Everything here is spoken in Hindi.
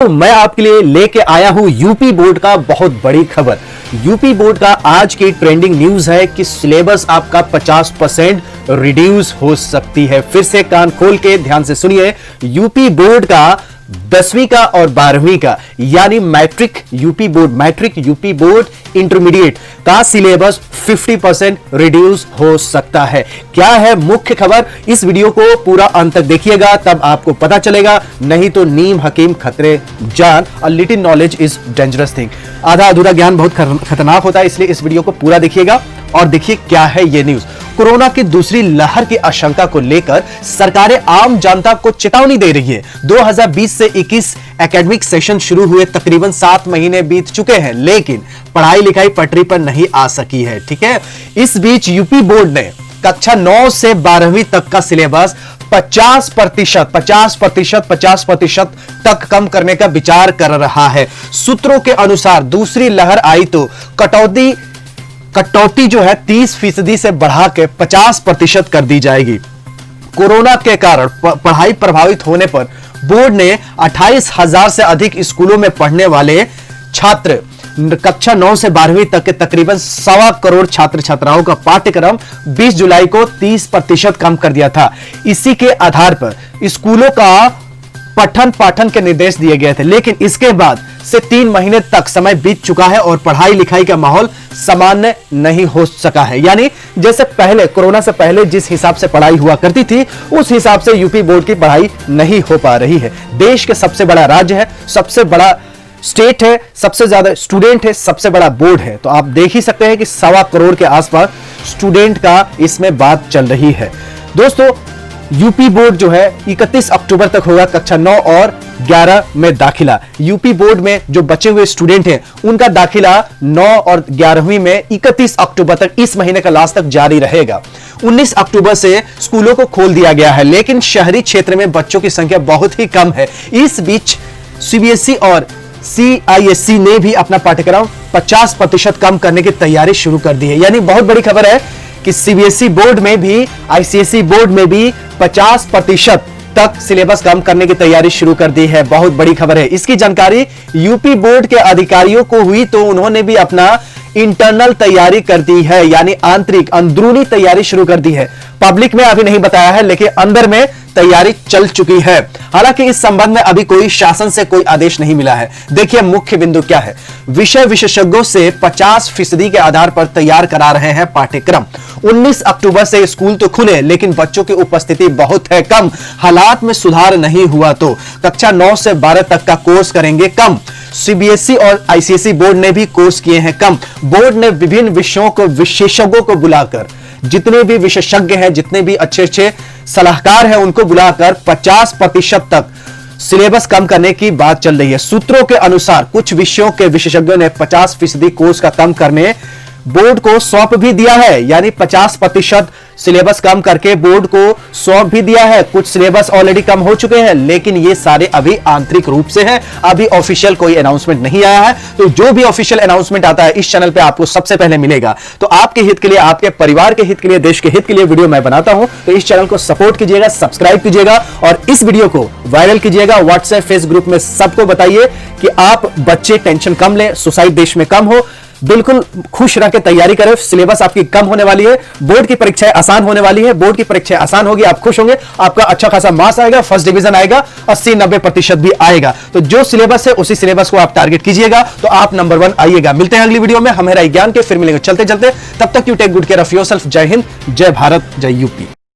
मैं आपके लिए लेके आया हूं यूपी बोर्ड का बहुत बड़ी खबर। यूपी बोर्ड का आज की ट्रेंडिंग न्यूज है कि सिलेबस आपका 50% रिड्यूस हो सकती है। फिर से कान खोल के ध्यान से सुनिए। यूपी बोर्ड का 10वीं का और 12वीं का यानी मैट्रिक यूपी बोर्ड इंटरमीडिएट का सिलेबस 50% रिड्यूस हो सकता है। क्या है मुख्य खबर, इस वीडियो को पूरा अंत तक देखिएगा तब आपको पता चलेगा, नहीं तो नीम हकीम खतरे जान, a little knowledge is dangerous thing. आधा अधूरा ज्ञान बहुत खतरनाक होता है, इसलिए इस वीडियो को पूरा देखिएगा और देखिए क्या है यह न्यूज। कोरोना की दूसरी लहर की आशंका को लेकर सरकारें आम जनता को चेतावनी दे रही है। 2020 से 21 एकेडमिक सेशन शुरू हुए तकरीबन 7 महीने बीत चुके हैं, लेकिन पढ़ाई लिखाई पटरी पर नहीं आ सकी है। ठीक है, इस बीच यूपी बोर्ड ने कक्षा 9 से 12वीं तक का सिलेबस 50% तक कम करने का विचार कर रहा है। सूत्रों के अनुसार दूसरी लहर आई तो कटौती जो है 30% से बढ़ा के 50% कर दी जाएगी। कोरोना के कारण पढ़ाई प्रभावित होने पर बोर्ड ने 28,000 से अधिक स्कूलों में पढ़ने वाले छात्र कक्षा 9 से 12वीं तक के तकरीबन 1.25 करोड़ छात्र छात्राओं का पाठ्यक्रम 20 जुलाई को 30% कम कर दिया था। इसी के आधार पर स्कूलों का पठन पाठन के निर्देश दिए गए थे, लेकिन इसके बाद से 3 महीने तक समय बीत चुका है और पढ़ाई लिखाई का माहौल सामान्य नहीं हो सका है। यानी जैसे पहले कोरोना से पहले जिस हिसाब से पढ़ाई हुआ करती थी उस हिसाब से यूपी बोर्ड की पढ़ाई नहीं हो पा रही है। देश के सबसे बड़ा राज्य है, सबसे बड़ा स्टेट है, सबसे ज्यादा स्टूडेंट है, सबसे बड़ा बोर्ड है, तो आप देख ही सकते हैं कि 1.25 करोड़ के आसपास स्टूडेंट का इसमें बात चल रही है। दोस्तों, यूपी बोर्ड जो है 31 अक्टूबर तक होगा कक्षा 9 और 11 में दाखिला। यूपी बोर्ड में जो बचे हुए स्टूडेंट हैं उनका दाखिला 9 और 11वीं में 31 अक्टूबर तक, इस महीने का लास्ट तक जारी रहेगा। 19 अक्टूबर से स्कूलों को खोल दिया गया है, लेकिन शहरी क्षेत्र में बच्चों की संख्या बहुत ही कम है। इस बीच सीबीएसई और सीआईएससी ने भी अपना पाठ्यक्रम 50% कम करने की तैयारी शुरू कर दी है। यानी बहुत बड़ी खबर है कि सीबीएसई बोर्ड में भी, आईसीएसई बोर्ड में भी 50% तक सिलेबस कम करने की तैयारी शुरू कर दी है। बहुत बड़ी खबर है। इसकी जानकारी यूपी बोर्ड के अधिकारियों को हुई तो उन्होंने भी अपना इंटरनल तैयारी कर दी है, यानी अंदरूनी तैयारी शुरू कर दी है। पब्लिक में अभी नहीं बताया है, लेकिन अंदर में तैयारी चल चुकी है। हालांकि इस संबंध में अभी कोई शासन से कोई आदेश नहीं मिला है। देखिए मुख्य बिंदु क्या है। विषय विशेषज्ञों से 50% के आधार पर तैयार करा रहे हैं पाठ्यक्रम। 19 अक्टूबर से स्कूल तो खुले, लेकिन बच्चों की उपस्थिति बहुत है कम। हालात में सुधार नहीं हुआ तो कक्षा 9 से 12 तक का कोर्स करेंगे कम। सीबीएसई और आईसीएसई बोर्ड ने भी कोर्स किए हैं कम। बोर्ड ने विभिन्न विषयों को विशेषज्ञों को बुलाकर, जितने भी विशेषज्ञ हैं, जितने भी अच्छे सलाहकार हैं, उनको बुलाकर 50% तक सिलेबस कम करने की बात चल रही है। सूत्रों के अनुसार कुछ विषयों के विशेषज्ञों ने 50% कोर्स का कम करने बोर्ड को सौंप भी दिया है, यानी 50% सिलेबस कम करके बोर्ड को सौंप भी दिया है। कुछ सिलेबस ऑलरेडी कम हो चुके हैं, लेकिन ये सारे अभी आंतरिक रूप से हैं, अभी ऑफिशियल कोई अनाउंसमेंट नहीं आया है। तो जो भी ऑफिशियल अनाउंसमेंट आता है इस चैनल पे आपको सबसे पहले मिलेगा। तो आपके हित के लिए, आपके परिवार के हित के लिए, देश के हित के लिए वीडियो मैं बनाता हूं, तो इस चैनल को सपोर्ट कीजिएगा, सब्सक्राइब कीजिएगा और इस वीडियो को वायरल कीजिएगा। व्हाट्सएप फेसबुक ग्रुप में सबको बताइए कि आप बच्चे टेंशन कम लें, सुसाइड देश में कम हो, बिल्कुल खुश रह के तैयारी करें। सिलेबस आपकी कम होने वाली है, बोर्ड की परीक्षाएं आसान होने वाली है। बोर्ड की परीक्षाएं आसान होगी, आप खुश होंगे, आपका अच्छा खासा मार्क्स आएगा, फर्स्ट डिवीजन आएगा, 80-90% भी आएगा। तो जो सिलेबस है उसी सिलेबस को आप टारगेट कीजिएगा, तो आप नंबर 1 आइएगा। मिलते हैं अगली वीडियो में, हमें ज्ञान के, फिर मिलेंगे चलते चलते। तब तक you take good care of yourself. जय हिंद, जय भारत, जय यूपी।